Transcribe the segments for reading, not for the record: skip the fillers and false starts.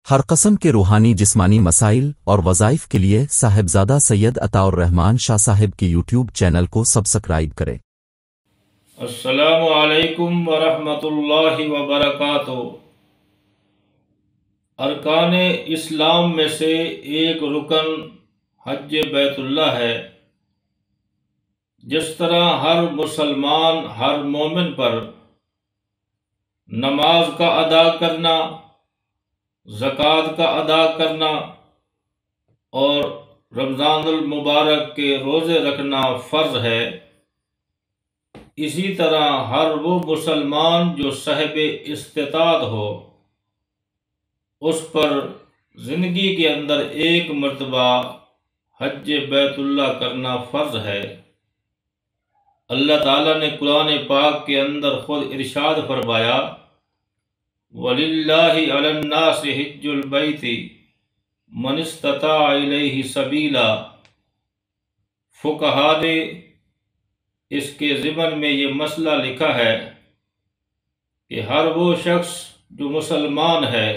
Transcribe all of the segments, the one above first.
ہر قسم کے روحانی جسمانی مسائل اور وظائف کے لیے صاحبزادہ سید عطا الرحمن شاہ صاحب کی یوٹیوب چینل کو سبسکرائب کریں۔ السلام علیکم ورحمۃ اللہ وبرکاتہ۔ ارکان اسلام میں سے ایک رکن حج بیت اللہ ہے۔ جس طرح ہر مسلمان ہر مومن پر نماز کا ادا کرنا، زکوٰۃ کا ادا کرنا اور رمضان المبارک کے روزے رکھنا فرض ہے، اسی طرح ہر وہ مسلمان جو صاحب استطاعت ہو اس پر زندگی کے اندر ایک مرتبہ حج بیت اللہ کرنا فرض ہے۔ اللہ تعالیٰ نے قرآن پاک کے اندر خود ارشاد فرمایا، وَلِلَّهِ عَلَى النَّاسِ حِجُّ الْبَيْتِ مَنِ اسْتَطَاعَ إِلَيْهِ سَبِيلًا۔ فقہاء نے اس کے ضمن میں یہ مسئلہ لکھا ہے کہ ہر وہ شخص جو مسلمان ہے،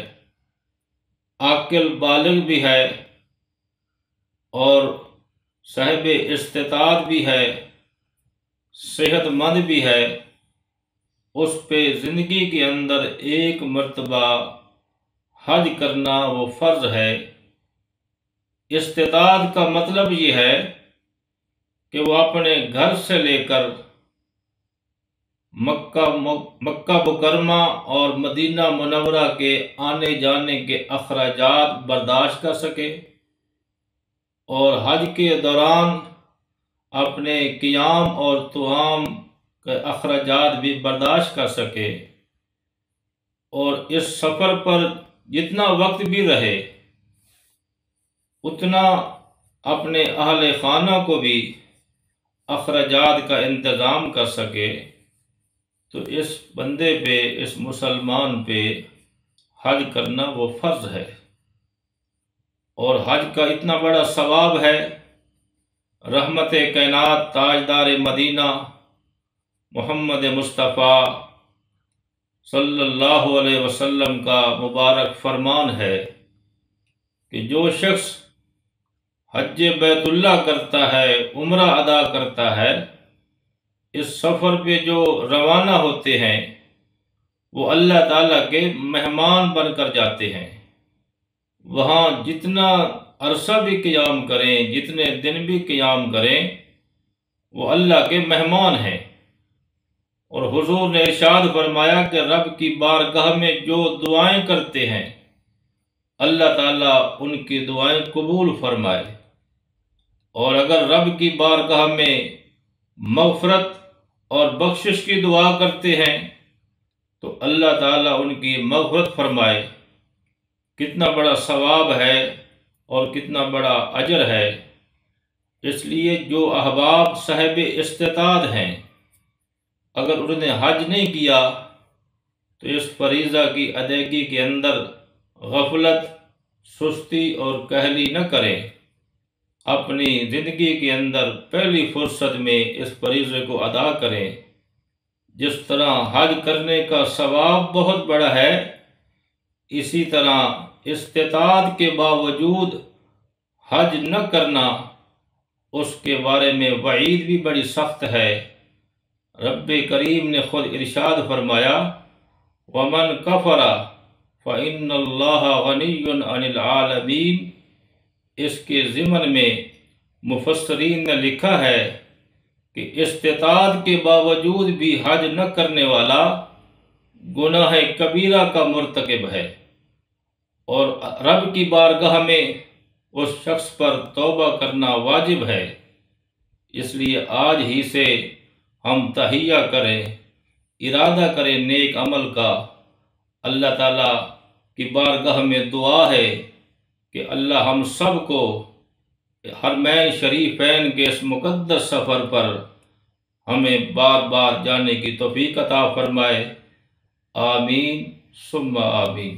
عاقل بالغ بھی ہے اور صاحب استطاعت بھی ہے، صحت مند بھی ہے، اس پہ زندگی کے اندر ایک مرتبہ حج کرنا وہ فرض ہے۔ استطاعت کا مطلب یہ ہے کہ وہ اپنے گھر سے لے کر مکہ مکرمہ اور مدینہ منورہ کے آنے جانے کے اخراجات برداشت کر سکے اور حج کے دوران اپنے قیام اور طعام کے اخراجات بھی برداشت کر سکے، اور اس سفر پر جتنا وقت بھی رہے اتنا اپنے اہل خانہ کو بھی اخراجات کا انتظام کر سکے، تو اس بندے پہ، اس مسلمان پہ حج کرنا وہ فرض ہے۔ اور حج کا اتنا بڑا ثواب ہے، رحمت کائنات تاجدار مدینہ محمد مصطفیٰ صلی اللہ علیہ وسلم کا مبارک فرمان ہے کہ جو شخص حج بیت اللہ کرتا ہے، عمرہ ادا کرتا ہے، اس سفر پہ جو روانہ ہوتے ہیں وہ اللہ تعالیٰ کے مہمان بن کر جاتے ہیں۔ وہاں جتنا عرصہ بھی قیام کریں، جتنے دن بھی قیام کریں، وہ اللہ کے مہمان ہیں۔ اور حضور نے ارشاد فرمایا کہ رب کی بارگاہ میں جو دعائیں کرتے ہیں اللہ تعالیٰ ان کی دعائیں قبول فرمائے، اور اگر رب کی بارگاہ میں مغفرت اور بخشش کی دعا کرتے ہیں تو اللہ تعالیٰ ان کی مغفرت فرمائے۔ کتنا بڑا ثواب ہے اور کتنا بڑا اجر ہے۔ اس لیے جو احباب صاحب استطاعت ہیں، اگر انہوں نے حج نہیں کیا تو اس فریضہ کی ادائیگی کے اندر غفلت، سستی اور کاہلی نہ کریں، اپنی زندگی کے اندر پہلی فرصت میں اس فریضے کو ادا کریں۔ جس طرح حج کرنے کا ثواب بہت بڑا ہے، اسی طرح استطاعت کے باوجود حج نہ کرنا، اس کے بارے میں وعید بھی بڑی سخت ہے۔ رب کریم نے خود ارشاد فرمایا، وَمَنْ كَفَرَ فَإِنَّ اللَّهَ غَنِيٌّ عَنِ الْعَالَمِينَ۔ اس کے ضمن میں مفسرین نے لکھا ہے کہ استطاعت کے باوجود بھی حج نہ کرنے والا گناہ کبیرہ کا مرتکب ہے، اور رب کی بارگاہ میں اس شخص پر توبہ کرنا واجب ہے۔ اس لیے آج ہی سے ہم تہیہ کریں، ارادہ کریں نیک عمل کا۔ اللہ تعالیٰ کی بارگاہ میں دعا ہے کہ اللہ ہم سب کو حرمین شریفین کے اس مقدس سفر پر ہمیں بار بار جانے کی توفیق عطا فرمائے۔ آمین ثم آمین۔